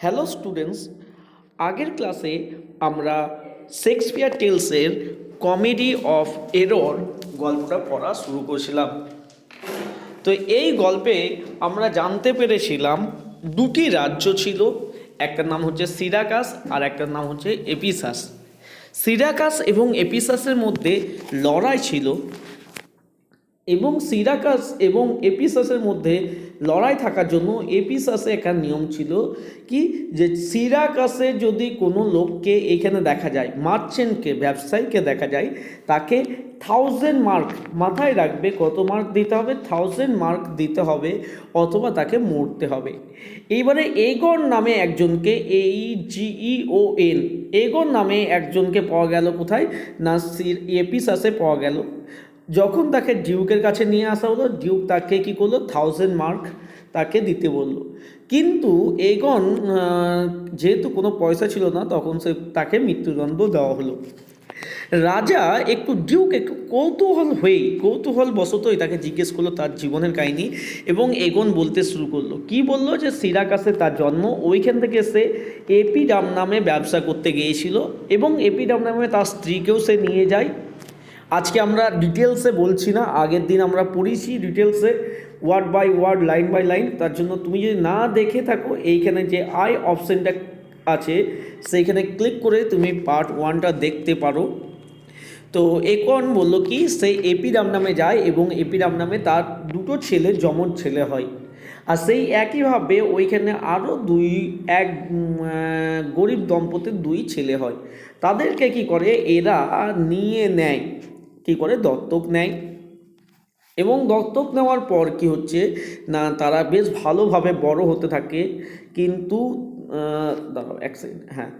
Hello students, আগের ক্লাসে আমরা শেক্সপিয়ার টেলসের কমেডি অফ এরর গল্পটা পড়া শুরু করেছিলাম। তো এই গল্পে আমরা জানতে পেরেছিলাম দুটি রাজ্য ছিল, একটার নাম হচ্ছে সিরাকাস আর একটার নাম হচ্ছে এপিসাস। সিরাকাস এবং এপিসাসের মধ্যে লড়াই ছিল এবং সিরাকাস এবং এপিসাসের মধ্যে লড়াই থাকার জন্য এপিসাসে একটা নিয়ম ছিল কি, যে সিরাকাসে যদি কোনো লোককে এখানে দেখা যায়, মার্চেন্টকে, ব্যবসায়ীকে দেখা যায়, তাকে 1000 মার্ক, মাথায় রাখবে কত মার্ক দিতে হবে, 1000 মার্ক দিতে হবে, অথবা তাকে মরতে হবে। এইবারে এগন নামে একজনকে, AEGEON, এগন নামে একজনকে পাওয়া গেল কোথায় না, এপিসাসে পাওয়া গেল। যখন তাকে ডিউকের কাছে নিয়ে আসা হলো, ডিউক তাকে কী করলো, 1000 মার্ক তাকে দিতে বলল। কিন্তু এগন যেহেতু কোনো পয়সা ছিল না, তখন তাকে মৃত্যুদণ্ড দেওয়া হলো। রাজা ডিউক একটু কৌতূহল বশতই তাকে জিজ্ঞেস করলো তার জীবনের কাহিনী, এবং এগন বলতে শুরু করলো। কি বললো, যে সিরাকাসে তার জন্ম, ওইখান থেকে সে এপিডাম নামে ব্যবসা করতে গিয়েছিল, এবং এপিডাম নামে তার স্ত্রীকেও সে নিয়ে যায়। আজকে আমরা ডিটেলসে বলছি না, আগের দিন আমরা পড়েছি ডিটেলসে, word by word, line by line. তার জন্য তুমি যদি না দেখে থাকো, এইখানে যে আই অপশানটা আছে সেইখানে ক্লিক করে তুমি পার্ট 1টা দেখতে পারো। তো একন বললো কি, সে এপিডাম নামে যায় এবং এপিডাম নামে তার দুটো ছেলে, যমজ ছেলে হয়। আর সেই একইভাবে ওইখানে আরও এক গরিব দম্পতির 2 ছেলে হয়। তাদেরকে কি করে, এরা নিয়ে নেয়, কি করে, দত্তক নেয়। এবং দত্তক নেওয়ার পর কি হচ্ছে না, তারা বেশ ভালোভাবে বড় হতে থাকে। কিন্তু দাঁড়াও এক সেকেন্ড, হ্যাঁ,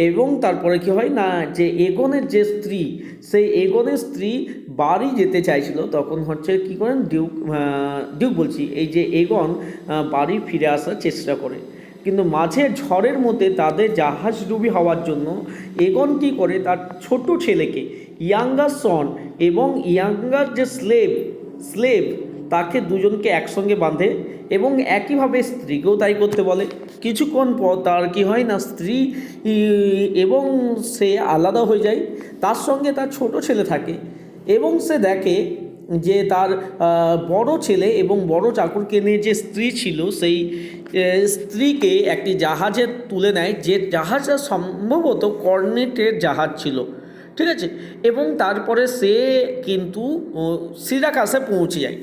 এবং তারপরে কি হয় না, যে এগনের যে স্ত্রী, সেই এগনের স্ত্রী বাড়ি যেতে চাইছিল, তখন হচ্ছে কি করেন, ডিউক বলছি, এই যে এগন বাড়ি ফিরে আসার চেষ্টা করে। কিন্তু মাঝে ঝড়ের মধ্যে তাদের জাহাজডুবি হওয়ার জন্য এগন কী করে, তার ছোট ছেলেকে, ইয়াঙ্গার সন এবং ইয়াঙ্গার যে স্লেভ তাকে দুজনকে একসঙ্গে বাঁধে, এবং একইভাবে স্ত্রীকেও তাই করতে বলে। কিছুক্ষণ পর তার কি হয় না, স্ত্রী এবং সে আলাদা হয়ে যায়, তার সঙ্গে তার ছোট ছেলে থাকে, এবং সে দেখে যে তার বড় ছেলে এবং বড় চাকরকে নিয়ে যে স্ত্রী ছিল, সেই স্ত্রীকে একটি জাহাজে তুলে নেয়, যে জাহাজটা সম্ভবত কর্নেটের জাহাজ ছিল, ঠিক আছে। এবং তারপরে সে কিন্তু সিরাকাসে পৌঁছে যায়।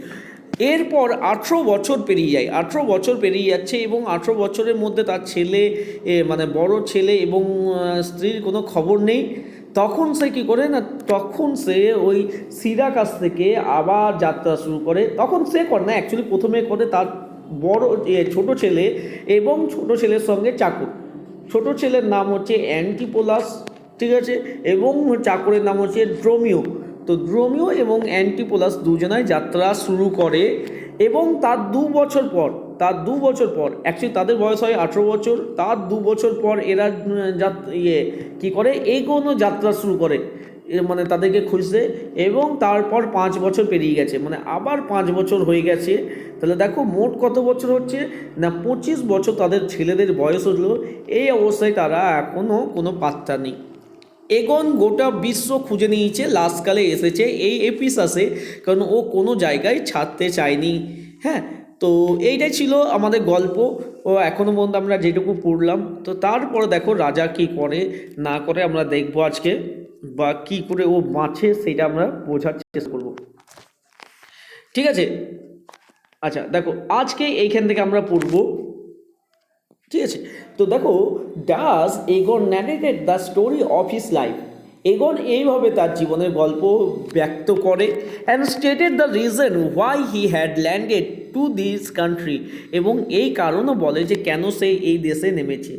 এরপর 18 বছর পেরিয়ে যায়, 18 বছর পেরিয়ে যাচ্ছে, এবং 18 বছরের মধ্যে তার ছেলে, মানে বড় ছেলে এবং স্ত্রীর কোনো খবর নেই। তখন সে কী করে না, তখন সে ওই সিরাকাস থেকে আবার যাত্রা শুরু করে। তখন সে করে না, অ্যাকচুয়ালি প্রথমে করে তার ছোট ছেলে এবং ছোট ছেলের সঙ্গে চাকর। ছোট ছেলের নাম হচ্ছে অ্যান্টিপোলাস, ঠিক আছে, এবং চাকরের নাম হচ্ছে ড্রোমিও। তো ড্রোমিও এবং অ্যান্টিপোলাস দুজনাই যাত্রা শুরু করে, এবং তার 2 বছর পর, অ্যাকচুয়ালি তাদের বয়স হয় 18 বছর, তার 2 বছর পর এরা কী করে, এগোনো যাত্রা শুরু করে, মানে তাদেরকে খুঁজতে। এবং তারপর 5 বছর পেরিয়ে গেছে, মানে আবার 5 বছর হয়ে গেছে। তাহলে দেখো মোট কত বছর হচ্ছে না, 25 বছর তাদের ছেলেদের বয়স হলো। এই অবস্থায় তারা এখনও কোনো পাত্তা নেই। এগন গোটা বিশ্ব খুঁজে নিয়েছে, লাস্টকালে এসেছে এই এপিসাসে, কারণ ও কোনো জায়গায় ছাড়তে চায়নি। হ্যাঁ, তো এইটাই ছিল আমাদের গল্প, ও এখনও পর্যন্ত আমরা যেটুকু পড়লাম। তো তারপরে দেখো রাজা কি করে না করে আমরা দেখবো আজকে, বা কী করে ও বাঁচে সেটা আমরা বোঝার চেষ্টা করব, ঠিক আছে। আচ্ছা দেখো, আজকে এইখান থেকে আমরা পড়বো, ঠিক আছে। তো দেখো, thus Aegeon narrated the story of his life, Aegeon এইভাবে তার জীবনের গল্প ব্যক্ত করে, and stated the reason why he had landed to this country, এবং এই কারণও বলে যে কেন সে এই দেশে নেমেছে।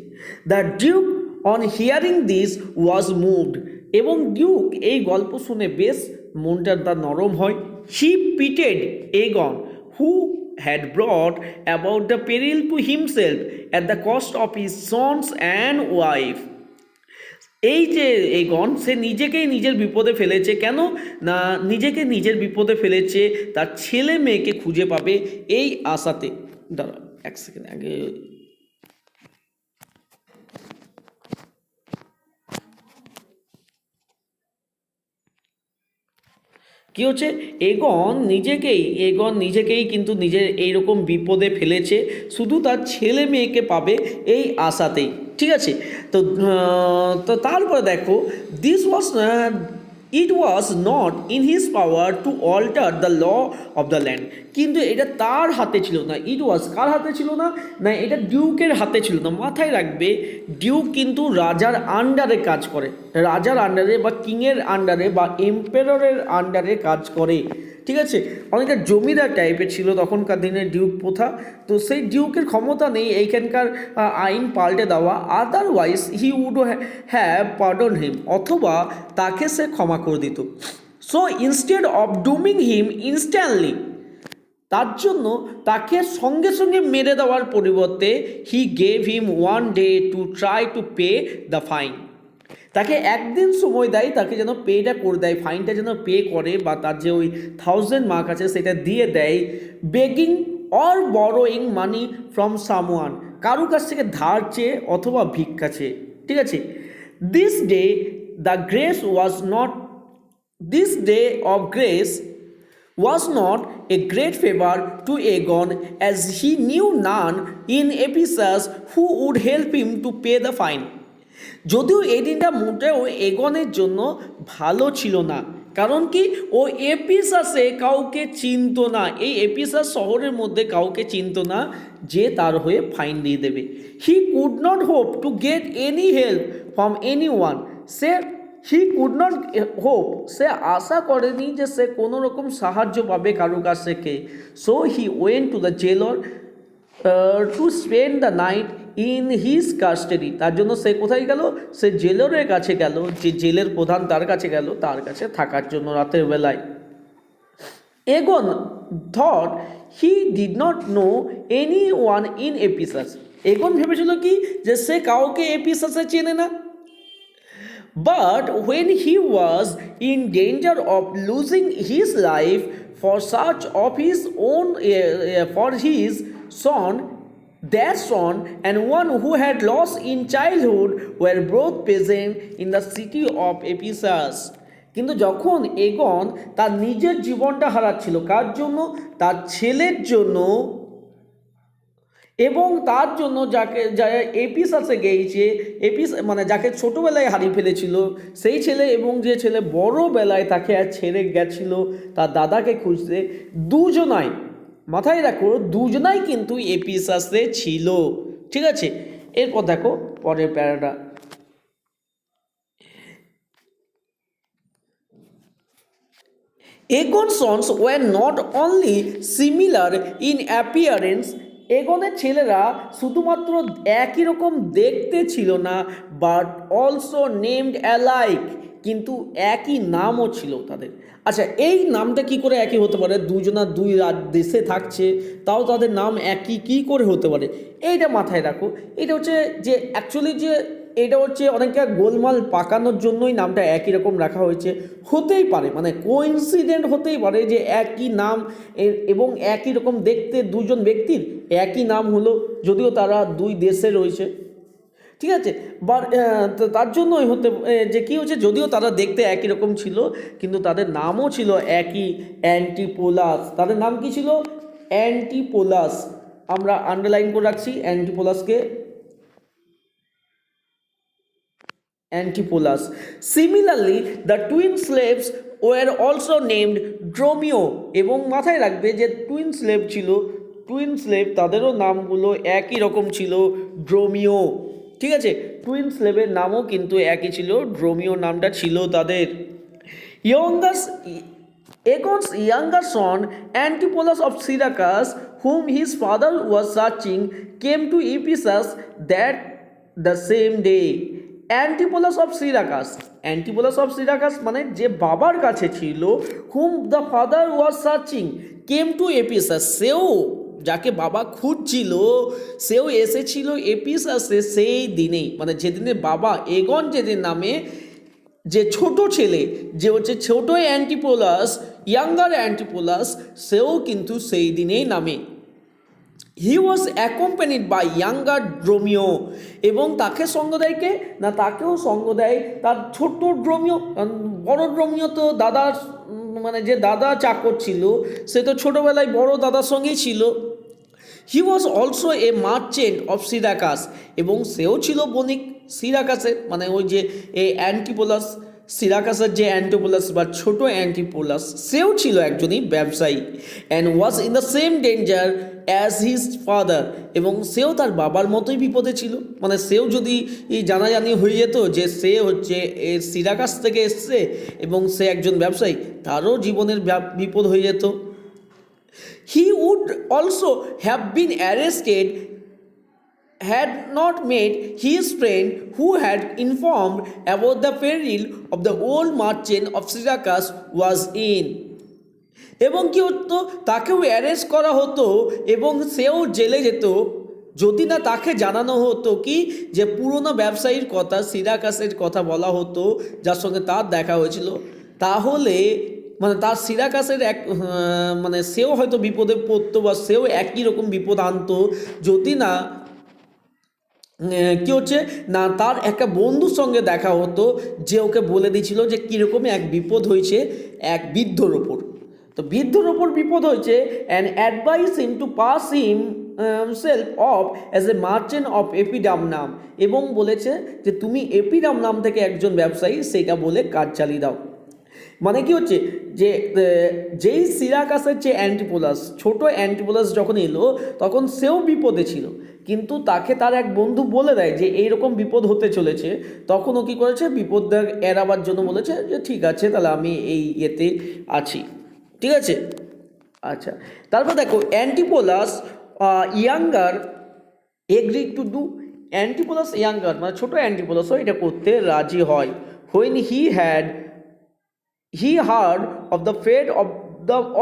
The Duke on hearing this was moved, এবং ডিউক এই গল্প শুনে বেশ মনটা তার নরম হয়। হি pitted এগন who had brought about the peril to himself at the cost of his sons and wife. এই যে এগন, সে নিজেকেই নিজের বিপদে ফেলেছে, কেন না, নিজেকে নিজের বিপদে ফেলেছে তার ছেলে মেয়েকে খুঁজে পাবে এই আশাতে। দাঁড়া এক সেকেন্ড, আগে কি হচ্ছে, এগন নিজেকেই কিন্তু নিজের এইরকম বিপদে ফেলেছে শুধু তার ছেলে মেয়েকে পাবে এই আশাতেই। ঠিক আছে, তো তারপরে দেখো, this was it was not in his power to alter the law of the land. কিন্তু এটা তার হাতে ছিল না। ইট ওয়াজ কার হাতে ছিল না? না, এটা ডিউকের হাতে ছিল না। মাথায় রাখবে, ডিউক কিন্তু রাজার আন্ডারে কাজ করে, রাজার আন্ডারে বা কিংয়ের আন্ডারে বা এম্পেররের আন্ডারে কাজ করে। ঠিক আছে, অনেকটা জমিদার টাইপের ছিল তখনকার দিনে ডিউক প্রথা। তো সেই ডিউকের ক্ষমতা নেই এইখানকার আইন পাল্টে দেওয়া। Otherwise he would have pardon him, অথবা তাকে সে ক্ষমা করে দিত। So instead of dooming him instantly, তার জন্য তাকে সঙ্গে সঙ্গে মেরে দেওয়ার পরিবর্তে he gave him 1 day to try to pay the fine. তাকে একদিন সময় দেয়, তাকে যেন পেটা করে দেয়, ফাইনটা যেন পে করে, বা তার যে ওই 1000 মার্ক আছে সেটা দিয়ে দেয়। Begging or borrowing money from someone, কারো কাছ থেকে ধার চেয়ে অথবা ভিক্ষা চেয়ে। ঠিক আছে, this day the grace was not this day of grace was not a great favor to Aegon, as he knew none in Ephesus who would help him to pay the fine. যদিও এই দিনটা মোটেও এগনের জন্য ভালো ছিল না, কারণ কি, ও এপিসাসে কাউকে চিনত না, এই এপিসাস শহরের মধ্যে কাউকে চিনত না যে তার হয়ে ফাইন দিয়ে দেবে। He could not hope to get any help from anyone, সে আশা করেনি যে সে কোনো রকম সাহায্য পাবে কারো কাছ থেকে। So he went to the jailer to spend the night in his custody, তার জন্য সে কোথায় গেল? সে জেলরের কাছে গেল, যে জেলের প্রধান তার কাছে গেল, তার কাছে থাকার জন্য রাতের বেলায়। Aegeon thought he did not know anyone in Ephesus, Aegeon ভেবেছিল কি, যে সে কাউকে এপিসাসে চেনে না। But when he was in danger of losing his life for search of his own for his son, their son and one who had lost in childhood were both present in the city of Ephesus. কিন্তু যখন এগন তার নিজের জীবনটা হারাচ্ছিল, কার জন্য? তার ছেলের জন্য, এবং তার জন্য যাকে এপিসাসে গিয়েছে, মানে যাকে ছোটোবেলায় হারিয়ে ফেলেছিল সেই ছেলে, এবং যে ছেলে বড়োবেলায় তাকে আর ছেড়ে গেছিল তার দাদাকে খুঁজতে, দুজনাই, মাথায় রাখো, দুজনাই কিন্তু এপিসাসে ছিল। ঠিক আছে, এরপর দেখো পরের প্যারাটা। Aegon's sons were not only similar in appearance, এগনের ছেলেরা শুধুমাত্র একই রকম দেখতে ছিল না, বাট অলসো নেমড অ্যালাইক, কিন্তু একই নামও ছিল তাদের। আচ্ছা, এই নামটা কি করে একই হতে পারে? দুজনা দুই দেশে থাকছে, তাও তাদের নাম একই কি করে হতে পারে? এইটা মাথায় রাখো। এটা হচ্ছে যে অ্যাকচুয়ালি যে এটা হচ্ছে অনেকটা গোলমাল পাকানোর জন্যই নামটা একই রকম রাখা হয়েছে। হতেই পারে, মানে কোইন্সিডেন্ট হতেই পারে যে একই নাম এবং একই রকম দেখতে দুজন ব্যক্তির একই নাম হলো, যদিও তারা দুই দেশে রয়েছে। ঠিক আছে, তার জন্যই হতে যে কী হচ্ছে, যদিও তারা দেখতে একই রকম ছিল কিন্তু তাদের নামও ছিল একই, অ্যান্টিপোলাস। তাদের নাম কি ছিল? অ্যান্টিপোলাস। আমরা আন্ডারলাইন করে রাখছি অ্যান্টিপোলাসকে, Antipholus. Similarly the twin slaves were also named Dromio, এবং মাথায় রাখবে যে টুইন স্লেভ ছিল, টুইন স্লেভ তাদেরও নামগুলো একই রকম ছিল, ড্রোমিও। ঠিক আছে, টুইন স্লেভের নামও কিন্তু একই ছিল, ড্রোমিও নামটা ছিল তাদের। Aegon's younger son Antipholus of Syracuse, whom his father was searching, came to Ephesus that the same day. Antipholus of Syracuse মানে যে বাবার কাছে ছিল, whom the father was searching came to Ephesus, সেও যাকে বাবা খুঁজছিল সেও এসেছিল এপিসাসে সেই দিনেই, মানে যেদিনে বাবা এগন যেদিন নামে, যে ছোট ছেলে যে হচ্ছে ছোট অ্যান্টিপোলাস, ইয়াঙ্গার অ্যান্টিপোলাস, সেও কিন্তু সেই দিনেই নামে। হি ওয়াজ অ্যাকম্পানিড বাই ইয়াঙ্গার ড্রোমিও, এবং তাকে সঙ্গ দেয় কে না, তাকেও সঙ্গ দেয় তার ছোট্ট ড্রোমিও। বড় ড্রোমিও তো দাদার মানে যে দাদা চাকর ছিল সে তো ছোটোবেলায় বড় দাদার সঙ্গেই ছিল। He was also a merchant of Syracuse, এবং সেও ছিল বণিক সিরাকাসের, মানে ওই যে এই অ্যান্টিপোলাস, সিরাকাসের যে অ্যান্টিপোলাস বা ছোট অ্যান্টিপোলাস, সেও ছিল একজনই ব্যবসায়ী। And was in the same danger as his father, এবং সেও তার বাবার মতোই বিপদে ছিল। মানে সেও যদি জানাজানি হয়ে যেত যে সে হচ্ছে সিরাকাস থেকে এসছে এবং সে একজন ব্যবসায়ী, তারও জীবনের বিপদ হয়ে যেত। He would also have been arrested had not made his friend who had informed about the peril of the old merchant of Syracuse was in. এবং কি হতো, তাকেও অ্যারেস্ট করা হতো এবং সেও জেলে যেত যদি না তাকে জানানো হতো কি যে পুরনো ব্যবসায়ীর কথা, সিরাকাসের কথা বলা হতো যার সঙ্গে তার দেখা হয়েছিল। তাহলে মানে তার সিরাকাসের মানে সেও হয়তো বিপদে পড়তো বা সেও একই রকম বিপদ আনতো যদি না কী হচ্ছে না তার একটা বন্ধুর সঙ্গে দেখা হতো যে ওকে বলে দিয়েছিল যে কীরকম এক বিপদ হয়েছে এক বৃদ্ধর ওপর। তো বৃদ্ধর ওপর বিপদ হয়েছে, and advise him to pass himself off as a merchant of Epidamnum, এবং বলেছে যে তুমি এপিডামনাম থেকে একজন ব্যবসায়ী সেটা বলে কাজ চালিয়ে দাও। মানে কি হচ্ছে যে যেই সিরাকাসের যে অ্যান্টিপোলাস, ছোট অ্যান্টিপোলাস যখন এলো তখন সেও বিপদে ছিল, কিন্তু তাকে তার এক বন্ধু বলে দেয় যে এইরকম বিপদ হতে চলেছে। তখন ও কী করেছে, বিপদ এড়াবার জন্য বলেছে যে ঠিক আছে তাহলে আমি এই ইয়েতে আছি, ঠিক আছে। আচ্ছা, তারপর দেখো Antipholus younger agree to do, Antipholus younger মানে ছোটো অ্যান্টিপোলাসও এটা করতে রাজি হয়। When he heard of the fate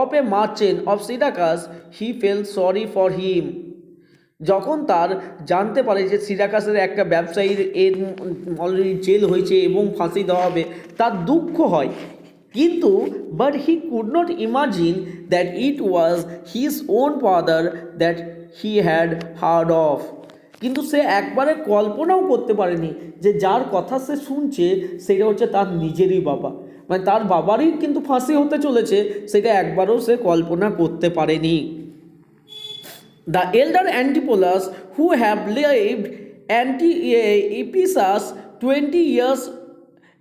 of a merchant of Syracuse, he felt sorry for him. যখন তার জানতে পারে যে সিরাকাসের একটা ব্যবসায়ীর অলরেডি জেল হয়েছে এবং ফাঁসি দেওয়া হবে, তার দুঃখ হয়, কিন্তু but he could not imagine that it was his own father that he had hard of. কিন্তু সে একবারে কল্পনাও করতে পারেনি যে যার কথা সে শুনছে সেটা হচ্ছে তার নিজেরই বাবা, মানে তার বাবারই কিন্তু ফাঁসি হতে চলেছে, সেটা একবারও সে কল্পনা করতে পারেনি। The elder Antipholus, who have lived Ephesus 20 years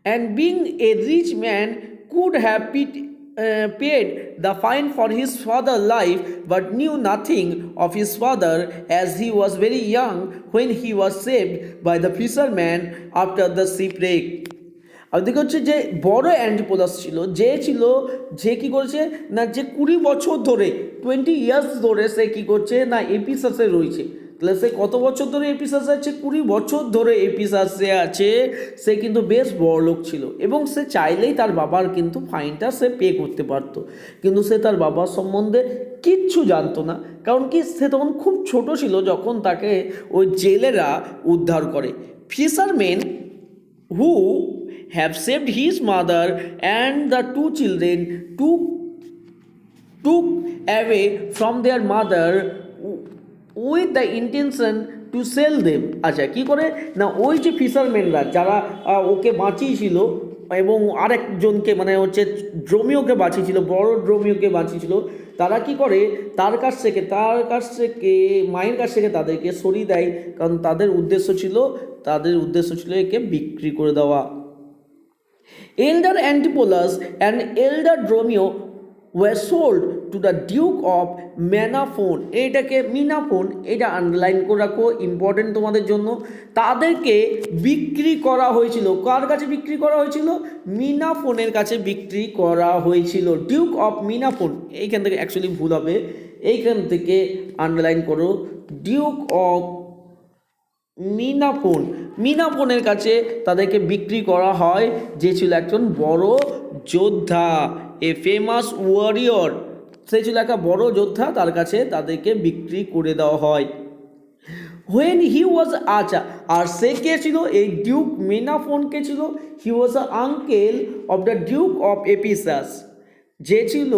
and being a rich man, could have paid the fine for his father's life, but knew nothing of his father, as he was very young when he was saved by the fisherman after the shipwreck. আর দেখে হচ্ছে যে বড় অ্যান্টিপোলাস ছিল, যে কী করেছে না, যে 20 বছর ধরে 20 ইয়ার্স ধরে সে কী করছে না এপিসাসে রয়েছে। তাহলে সে কত বছর ধরে এপিসাসে আছে, 20 বছর ধরে এপিসাসে আছে। সে কিন্তু বেশ বড় লোক ছিল এবং সে চাইলেই তার বাবার কিন্তু ফাইনটা সে পে করতে পারতো, কিন্তু সে তার বাবার সম্বন্ধে কিচ্ছু জানতো না, কারণ কি সে তখন খুব ছোট ছিল যখন তাকে ওই জেলেরা উদ্ধার করে। Fisherman who have saved his mother and the two children took away from their mother with the intention to sell them. আচ্ছা, কী করে না ওই যে ফিশারম্যানরা যারা ওকে বাঁচিয়েছিল এবং আরেকজনকে মানে হচ্ছে ড্রোমিওকে বাঁচিয়েছিল, বড় ড্রোমিওকে বাঁচিয়েছিল, তারা কি করে তার কাছ থেকে মায়ের কাছ থেকে তাদেরকে সরিয়ে দেয়, কারণ তাদের উদ্দেশ্য ছিল একে বিক্রি করে দেওয়া। Elder Antipholus and Elder Dromio were sold to the Duke of Menaphon. এটাকে মিনাফোন, এটা আন্ডারলাইন করে রাখো, ইম্পর্টেন্ট তোমাদের জন্য। তাদেরকে বিক্রি করা হয়েছিল, কার কাছে বিক্রি করা হয়েছিল? মিনাফোনের কাছে বিক্রি করা হয়েছিল। ডিউক অফ মিনাফোন, এইখান থেকে অ্যাকচুয়ালি ভুল হবে, এইখান থেকে আন্ডারলাইন করো, ডিউক অফ মিনাফোনের কাছে তাদেরকে বিক্রি করা হয়, যে ছিল একজন বড় যোদ্ধা, এ ফেমাস ওয়ারিয়র, সে ছিল একটা বড় যোদ্ধা, তার কাছে তাদেরকে বিক্রি করে দেওয়া হয়। হোয়েন হি ওয়াজ, আচ্ছা, আর সে কে ছিল? এই ডিউক মিনাফোন কে ছিল? He was a uncle of the duke of Ephesus, যে ছিল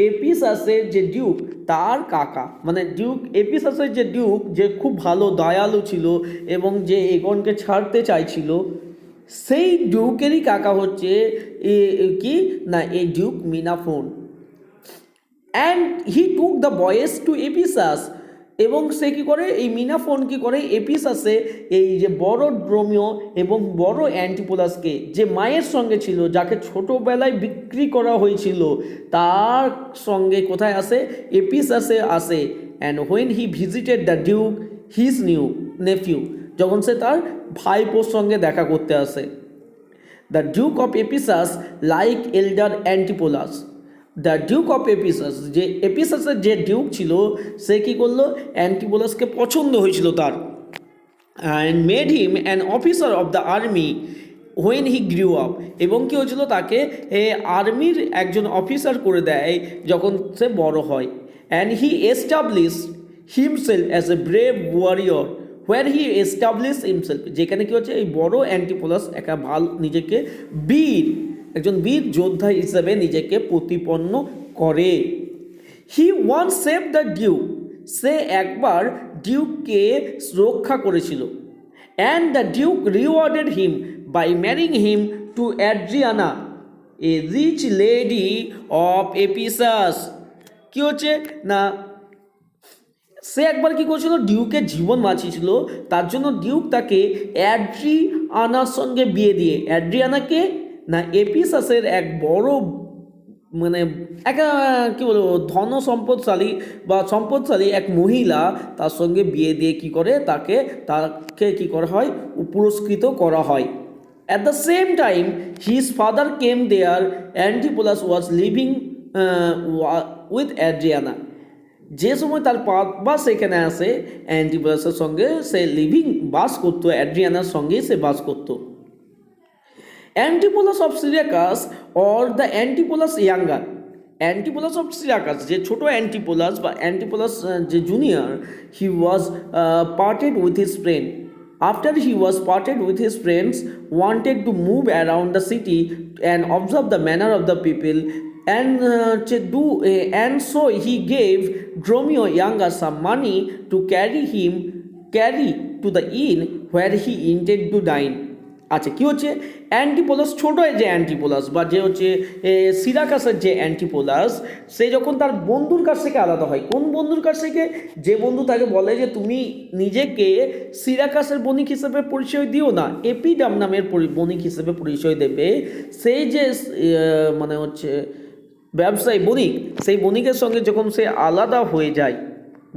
এপিসাসের যে ডিউক তার কাকা, মানে ডিউক এপিসাসের যে ডিউক, যে খুব ভালো দয়ালু ছিল এবং যে এগনকে ছাড়তে চাইছিল, সেই ডিউকেরই কাকা হচ্ছে কি না এই Duke Menaphon. And he took the boys to Ephesus, এবং সে কী করে এই মিনাফোন কী করে এপিসাসে এই যে বড় ড্রোমিও এবং বড় অ্যান্টিপোলাসকে, যে মায়ের সঙ্গে ছিল, যাকে ছোটোবেলায় বিক্রি করা হয়েছিল, তার সঙ্গে কোথায় আসে, এপিসাসে আসে। And when he visited the duke his nephew, যখন সে তার ভাইপোর সঙ্গে দেখা করতে আসে। The duke of Ephesus like elder Antipholus, the duke of Ephesus, যে এপিসাসের যে ডিউক ছিল সে কী করলো, অ্যান্টিপোলাসকে পছন্দ হয়েছিল তার, and made him an officer of the army when he grew up, এবং কী হয়েছিল, তাকে আর্মির একজন অফিসার করে দেয় যখন সে বড় হয়। And he establish himself as a brave warrior where he establish himself, যেখানে কী হচ্ছে এই বড় অ্যান্টিপোলাস একা নিজেকে একজন বীর যোদ্ধা হিসেবে নিজেকে প্রতিপন্ন করে। He won save the duke, সে একবার ডিউককে রক্ষা করেছিল। And the duke rewarded him by marrying him to Adriana, a rich lady of Ephesus. কী হচ্ছে না, সে একবার কী করেছিল, ডিউকের জীবন বাঁচিয়েছিল, তার জন্য ডিউক তাকে অ্যাড্রিয়ানার সঙ্গে বিয়ে দিয়ে, অ্যাড্রিয়ানাকে না এপিসাসের এক বড় মানে একটা কী বলবো ধন সম্পদশালী এক মহিলা, তার সঙ্গে বিয়ে দিয়ে কী করে তাকে কী করা হয়, পুরস্কৃত করা হয়। At the same time his father came there, Antipholus was living with Adriana, যে সময় তার বাবা সেখানে আসে অ্যান্টিপোলাসের সঙ্গে সে বাস করতো, অ্যাড্রিয়ানার সঙ্গেই সে বাস করতো। Antipholus of Syracuse or the Antipholus younger, Antipholus of Syracuse যে ছোট অ্যান্টিপোলাস বা অ্যান্টিপোলাস যে junior, he was parted with his friend. After he was parted with his friends, wanted to move around the city and observe the manner of the people, and so he gave Dromio Younger some money to carry to the inn where he intended to dine. আচ্ছা, কী হচ্ছে, অ্যান্টিপোলাস ছোটো যে অ্যান্টিপোলাস বা যে হচ্ছে সিরাকাসের যে অ্যান্টিপোলাস, সে যখন তার বন্ধুর কাছ থেকে আলাদা হয়, কোন বন্ধুর কাছ থেকে, যে বন্ধু তাকে বলে যে তুমি নিজেকে সিরাকাসের বণিক হিসেবে পরিচয় দিও না, এপিডাম নামের বণিক হিসেবে পরিচয় দেবে, সেই যে মানে হচ্ছে ব্যবসায়ী বণিক, সেই বণিকের সঙ্গে যখন সে আলাদা হয়ে যায়,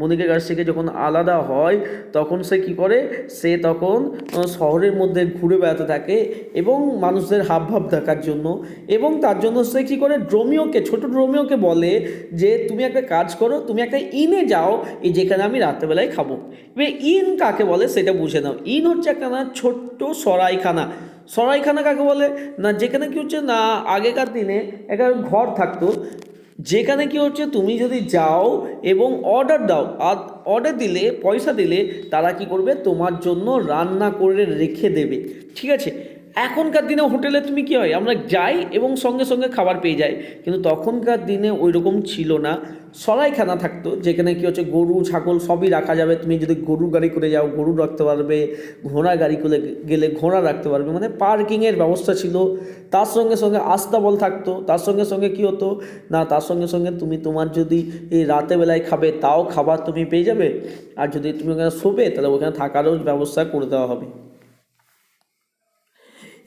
বণিকের কাছ থেকে যখন আলাদা হয়, তখন সে কী করে, সে তখন শহরের মধ্যে ঘুরে বেড়াতে থাকে এবং মানুষদের হাবভাব দেখার জন্য, এবং তার জন্য সে কী করে, ছোট ড্রোমিওকে বলে যে তুমি একটা কাজ করো, তুমি একটা ইনে যাও, এই যেখানে আমি রাত্রেবেলায় খাবো। এবার ইন কাকে বলে সেটা বুঝে নাও। ইন হচ্ছে একটা ছোট্ট সরাইখানা। সরাইখানা কাকে বলে না, যেখানে কী হচ্ছে না, আগেকার দিনে একটা ঘর থাকতো, যেখানে কি হচ্ছে তুমি যদি যাও এবং অর্ডার দাও, আর অর্ডার দিলে, পয়সা দিলে, তারা কি করবে, তোমার জন্য রান্না করে রেখে দেবে, ঠিক আছে। এখনকার দিনে হোটেলে তুমি কী হয়, আমরা যাই এবং সঙ্গে সঙ্গে খাবার পেয়ে যাই, কিন্তু তখনকার দিনে ওই রকম ছিল না। সরাইখানা থাকতো, যেখানে কি হচ্ছে গরু ছাগল সবই রাখা যাবে, তুমি যদি গরু গাড়ি করে যাও গরু রাখতে পারবে, ঘোড়া গাড়ি করে গেলে ঘোড়া রাখতে পারবে, মানে পার্কিংয়ের ব্যবস্থা ছিল। তার সঙ্গে সঙ্গে আস্তাবল থাকতো, তার সঙ্গে সঙ্গে কী হতো না, তার সঙ্গে সঙ্গে তুমি তোমার যদি এই রাতেবেলায় খাবে তাও খাবার তুমি পেয়ে যাবে, আর যদি তুমি ওখানে শোবে তাহলে ওখানে থাকারও ব্যবস্থা করে দেওয়া হবে।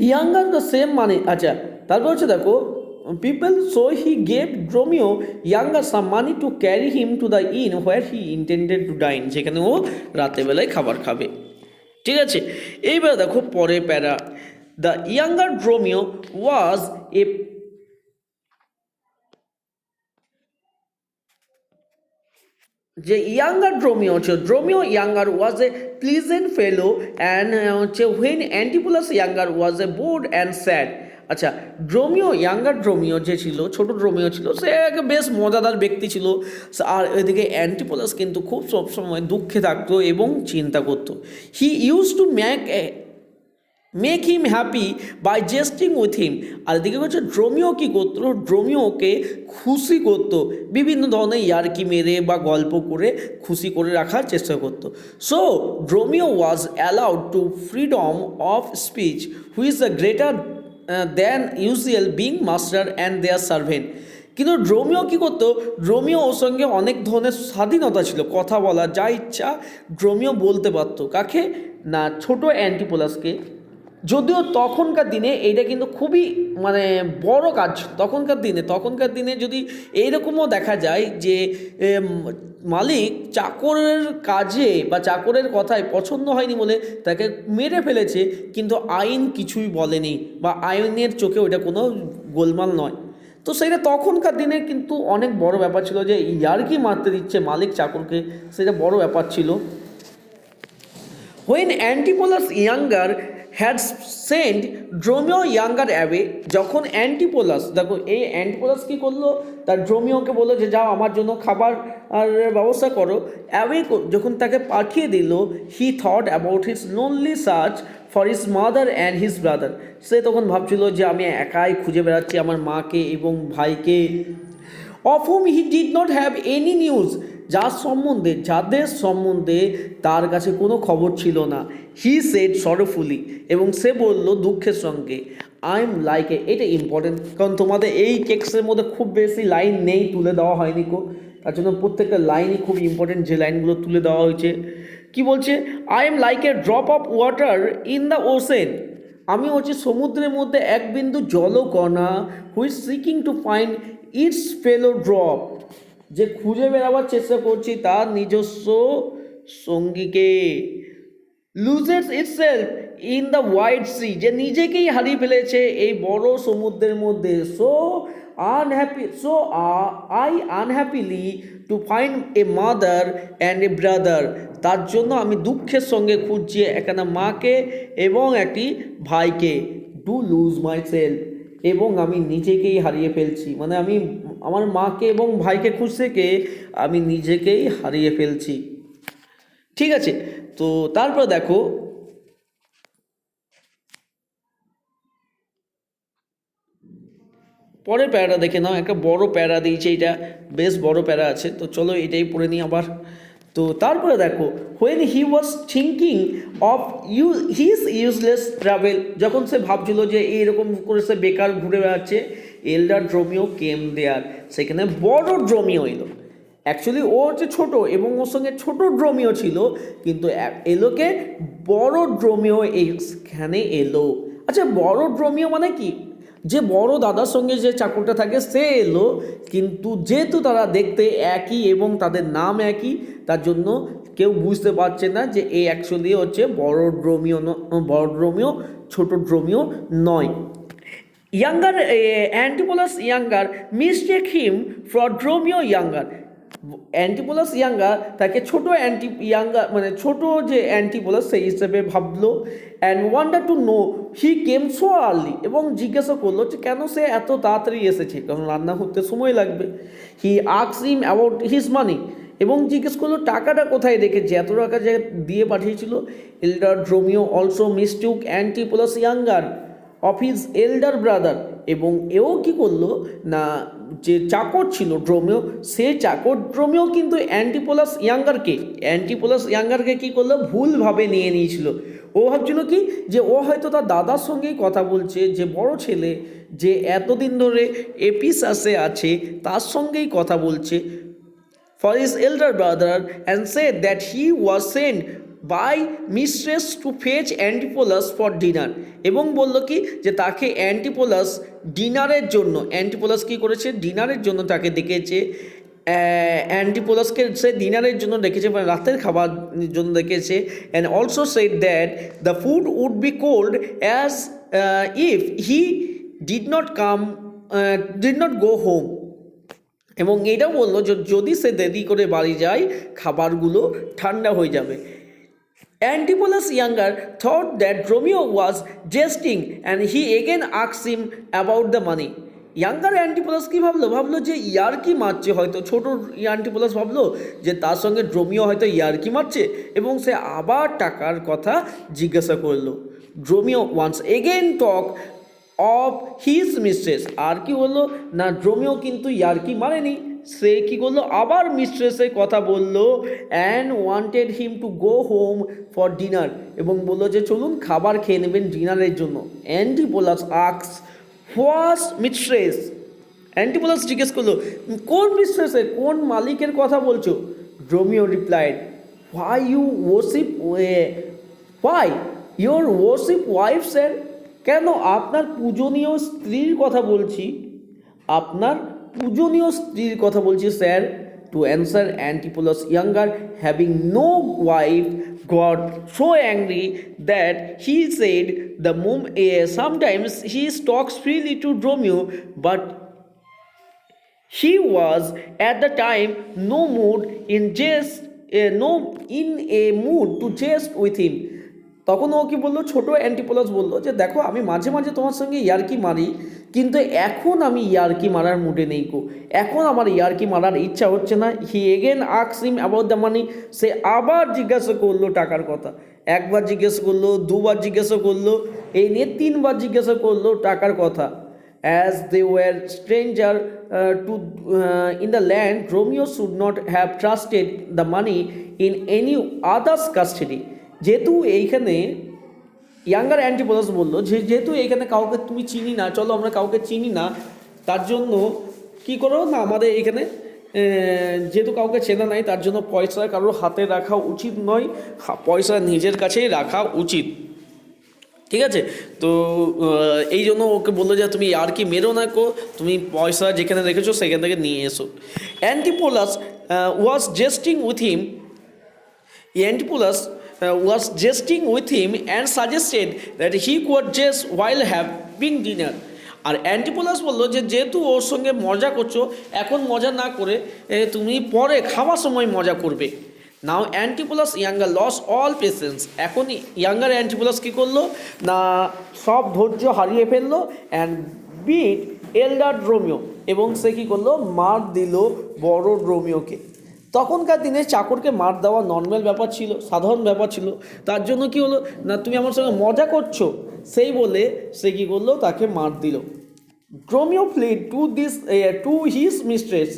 ইয়াঙ্গার দ্য সেম মানে, আচ্ছা তারপর হচ্ছে দেখো, people so he gave Dromio younger some money to carry him to the inn where he intended to dine, যেখানে ও রাতেবেলায় খাবার খাবে, ঠিক আছে। এইবার দেখো পরে প্যারা, দ্য ইয়াঙ্গার ড্রোমিও ওয়াজ এ যে ইয়াঙ্গার ড্রোমিও হচ্ছে, Dromio younger was a pleasant fellow and হচ্ছে when Antipholus younger was a bored and sad. আচ্ছা, ইয়াঙ্গার ড্রোমিও যে ছিল, ছোট ড্রোমিও ছিল, সে এক বেশ মজাদার ব্যক্তি ছিল, আর এদিকে অ্যান্টিপোলাস কিন্তু খুব সবসময় দুঃখে থাকতো এবং চিন্তা করতো। He use to make make him happy by jesting with him. আর এদিকে হচ্ছে ড্রোমিও কী করতো, ড্রোমিওকে খুশি করতো বিভিন্ন ধরনের ইয়ার্কি মেরে বা গল্প করে খুশি করে রাখার চেষ্টা করতো। সো Dromio was allowed to freedom of speech which the greater than usual being master and their servant. কিন্তু ড্রোমিও কী করতো, ড্রোমিও ওর সঙ্গে অনেক ধরনের স্বাধীনতা ছিল, কথা বলা যা ইচ্ছা ড্রোমিও বলতে পারতো। কাকে না, ছোট অ্যান্টিপোলাসকে। যদিও তখনকার দিনে এইটা কিন্তু খুবই মানে বড় কাজ। তখনকার দিনে যদি এইরকমও দেখা যায় যে মালিক চাকরের কাজে বা চাকরের কথায় পছন্দ হয়নি বলে তাকে মেরে ফেলেছে, কিন্তু আইন কিছুই বলেনি বা আইনের চোখে ওইটা কোনো গোলমাল নয়। তো সেটা তখনকার দিনে কিন্তু অনেক বড় ব্যাপার ছিল যে ইয়ার্কি মারতে দিচ্ছে মালিক চাকরকে, সেটা বড় ব্যাপার ছিল। When Antipholus younger had sent Dromio younger away, যখন অ্যান্টিপোলাস, দেখো এই অ্যান্টিপোলাস কী করলো, তার ড্রোমিওকে বললো যে যাও আমার জন্য খাবার আর ব্যবস্থা করো, অ্যাওয়ে যখন তাকে পাঠিয়ে দিল, he thought about his lonely search for his mother and his brother. সে তখন ভাবছিল যে আমি একাই খুঁজে বেড়াচ্ছি আমার মাকে এবং ভাইকে। Of hmm he did not have any news, যাদের সম্বন্ধে তার কাছে কোনো খবর ছিল না। হি সেড সরফুলি, এবং সে বলল দুঃখের সঙ্গে, আই এম লাইক এটা ইম্পর্টেন্ট, কারণ তোমাদের এই টেক্সটের মধ্যে খুব বেশি লাইন নেই, তুলে দেওয়া হয়নি তার জন্য প্রত্যেকটা লাইনই খুব ইম্পর্টেন্ট, যে লাইনগুলো তুলে দেওয়া হয়েছে। কি বলছে, I am like a drop of water in the ocean, আমি হচ্ছে সমুদ্রের মধ্যে এক বিন্দু জলকণা, which seeking to find its fellow drop, যে খুঁজে বেড়াবার চেষ্টা করছি তার নিজস্ব সঙ্গীকে। Loses itself in the wide sea, যে নিজেকেই হারিয়ে ফেলেছে এই বড় সমুদ্রের মধ্যে। I unhappily to find a mother and a brother, তার জন্য আমি দুঃখের সঙ্গে খুঁজছি একখানা মাকে এবং একটি ভাইকে। টু লুজ মাই সেলফ, এবং আমি নিজেকেই হারিয়ে ফেলছি, মানে আমি আমার মাকে এবং ভাইকে খুঁজতে গিয়ে আমি নিজেকেই হারিয়ে ফেলছি। ঠিক আছে, তো তারপর দেখো পরের প্যারাটা দেখে নাও, একটা বড় প্যারা দিয়েছে, এটা বেশ বড় প্যারা আছে, তো চলো এটাই পড়ে নিই আবার। তো তারপরে দেখো, when he was thinking of his useless travel, যখন সে ভাবছিল যে এইরকম করে সে বেকার ঘুরে বেড়াচ্ছে, এল্ডার ড্রোমিও কেম দেয়ার, সেখানে বড় ড্রোমিও এলো। অ্যাকচুয়ালি ও হচ্ছে ছোটো এবং ওর সঙ্গে ছোটো ড্রোমিও ছিল, কিন্তু এলোকে বড় ড্রোমিও এইখানে এলো। আচ্ছা, বড় ড্রোমিও মানে কি, যে বড় দাদার সঙ্গে যে চাকরটা থাকে সে এলো, কিন্তু যেহেতু তারা দেখতে একই এবং তাদের নাম একই, তার জন্য কেউ বুঝতে পারছে না যে এই অ্যাকচুয়ালি হচ্ছে বড় ড্রোমিও ছোট ড্রোমিও নয়। Younger Antipholus younger mistake him for Dromio younger, Antipholus younger তাকে মানে ছোট যে অ্যান্টিপোলাস সেই হিসেবে ভাবলো। And wanted to know he came so early, এবং জিজ্ঞাসা করলো যে কেন সে এত তাড়াতাড়ি এসেছে, কারণ রান্না করতে সময় লাগবে। He asks him about his money, এবং জিজ্ঞেস করলো টাকাটা কোথায় রেখেছে, এত টাকা যে দিয়ে পাঠিয়েছিল। Elder Dromio also mistook Antipholus younger of his elder brother, এবং এও কি করলো না, যে চাকর ছিল ড্রোমিও, সে চাকর ড্রোমিও কিন্তু অ্যান্টিপোলাস ইয়াঙ্গারকে কী করলো, ভুলভাবে নিয়ে নিয়েছিল। ও ভাবছিল কি যে ও হয়তো তার দাদার সঙ্গেই কথা বলছে, যে বড় ছেলে যে এতদিন ধরে এপিসাসে আছে তার সঙ্গেই কথা বলছে। for his elder brother, and said that he was sent by mistress to fetch Antipholus for dinner, এবং বলল কি যে তাকে ডিনারের জন্য অ্যান্টিপোলাস কী করেছে, ডিনারের জন্য তাকে ডেকেছে। অ্যান্টিপোলাসকে সে ডিনারের জন্য ডেকেছে, মানে রাতের খাবার জন্য ডেকেছে। And also said that the food would be cold as if he did not go home, এবং এটাও বললো যে যদি সে দেরি করে বাড়ি যায় খাবারগুলো ঠান্ডা হয়ে যাবে। Antipholus younger thought that Dromio was jesting and he again asked him about the money. Younger Antipholus কী ভাবলো যে ইয়ার্কি মারছে, হয়তো ছোট অ্যান্টিপোলাস ভাবলো যে তার সঙ্গে ড্রোমিও হয়তো ইয়ার্কি মারছে, এবং সে আবার টাকার কথা জিজ্ঞাসা করলো। Dromio once again talk of his mistress. আর কি হলো না, ড্রোমিও কিন্তু ইয়ার্কি মারেনি, সে কি করলো আবার মিস্ট্রেসের কথা বললো and wanted him to go home for dinner, এবং বললো যে চলুন খাবার খেয়ে নেবেন ডিনারের জন্য। অ্যান্টিপোলাস আক্স হোয়াটস মিস্ট্রেস, অ্যান্টিপোলাস জিজ্ঞেস করলো কোন মিস্ট্রেসের, কোন মালিকের কথা বলছো? Dromio replied why you worship why your worship wife sir, কেন আপনার পূজনীয় স্ত্রীর কথা বলছি, আপনার পূজনীয় স্ত্রীর কথা বলছি sir. To answer Antipholus younger having no wife got so angry that he said the sometimes he talks freely to Dromio, but he was at the time no mood in jest, no in a mood to jest with him. তখন ও কি বললো, ছোট অ্যান্টিপোলাস বললো যে দেখো আমি মাঝে মাঝে তোমার সঙ্গে ইয়ার্কি মারি, কিন্তু এখন আমি ইয়ার্কি মারার মুডে নেই গো, এখন আমার ইয়ার্কি মারার ইচ্ছা হচ্ছে না। He again asks him about the money, সে আবার জিজ্ঞাসা করলো টাকার কথা, একবার জিজ্ঞাসা করলো, দুবার জিজ্ঞাসা করলো, এই নিয়ে তিনবার জিজ্ঞাসা করলো টাকার কথা। As they were stranger in the land, Romeo should not have trusted the money in any other's custody. যেহেতু এইখানে ইয়াঙ্গার অ্যান্টিপোলাস বললো যে যেহেতু এইখানে কাউকে তুমি চিনি না, চলো আমরা কাউকে চিনি না, তার জন্য কি করো না আমাদের এখানে যেহেতু কাউকে চেনা নাই, তার জন্য পয়সা কারোর হাতে রাখা উচিত নয়, পয়সা নিজের কাছেই রাখা উচিত। ঠিক আছে, তো এই জন্য ওকে বললো যে তুমি আর কি মেরো না কো, তুমি পয়সা যেখানে রেখেছো সেখান থেকে নিয়ে এসো। Antipholus was jesting with him, was jesting with him and suggested that he could jest while having dinner. আর অ্যান্টিপোলাস বললো যে যেহেতু ওর সঙ্গে মজা করছো, এখন মজা না করে তুমি পরে খাওয়ার সময় মজা করবে। নাও অ্যান্টিপোলাস ইয়াঙ্গার লস অল পেশেন্স, এখন ইয়াঙ্গার অ্যান্টিপোলাস কী করলো না সব ধৈর্য হারিয়ে ফেললো অ্যান্ড বিট এল্ডার ড্রোমিও, এবং সে কী করলো মার দিল বড় ড্রোমিওকে। তখনকার দিনে চাকরকে মার দেওয়া নর্মাল ব্যাপার ছিল, সাধারণ ব্যাপার ছিল, তার জন্য কি হলো না তুমি আমার সঙ্গে মজা করছো সেই বলে সে কী করলো তাকে মার দিল। Dromio fled to his mistress,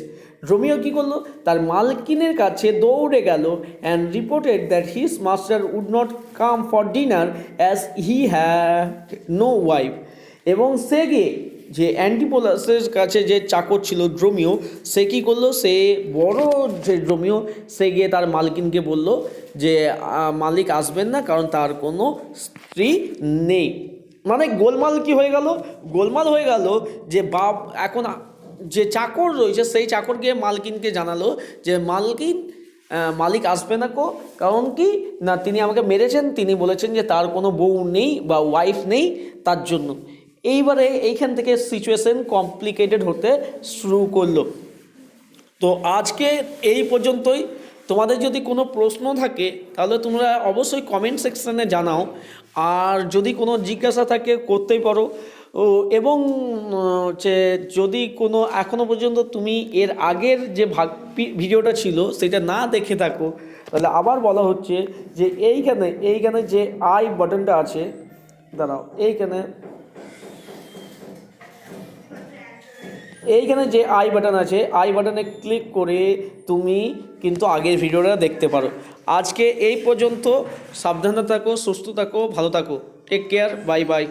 Dromio কী করলো তার মালকিনের কাছে দৌড়ে গেল and reported that his master would not come for dinner as he had no wife, এবং সে গিয়ে যে অ্যান্টিপোলাসের কাছে যে চাকর ছিল ড্রোমিও, সে কী করলো সে বড় যে ড্রোমিও সে গিয়ে তার মালকিনকে বলল যে মালিক আসবেন না কারণ তার কোনো স্ত্রী নেই। মানে গোলমাল কি হয়ে গেল, গোলমাল হয়ে গেল যে এখন যে চাকর রয়েছে সেই চাকর গিয়ে মালকিনকে জানালো যে মালিক আসবে না কো, কারণ কি না তিনি আমাকে মেরেছেন, তিনি বলেছেন যে তার কোনো বউ নেই বা ওয়াইফ নেই, তার জন্য। এইবারে এইখান থেকে সিচুয়েশন কমপ্লিকেটেড হতে শুরু করলো। তো আজকে এই পর্যন্তই। তোমাদের যদি কোনো প্রশ্ন থাকে তাহলে তোমরা অবশ্যই কমেন্ট সেকশানে জানাও, আর যদি কোনো জিজ্ঞাসা থাকে করতেই পারো। এবং যদি কোনো এখনও পর্যন্ত তুমি এর আগের যে ভিডিওটা ছিল সেটা না দেখে থাকো, তাহলে আবার বলা হচ্ছে যে এইখানে যে আই বাটনটা আছে, দাঁড়াও, এইখানে যে আই বাটন আছে, আই বাটনে ক্লিক করে তুমি কিন্তু আগের ভিডিওটা দেখতে পারো। আজকে এই পর্যন্ত, সাবধানে থাকো, সুস্থ থাকো, ভালো থাকো, টেক কেয়ার, বাই বাই।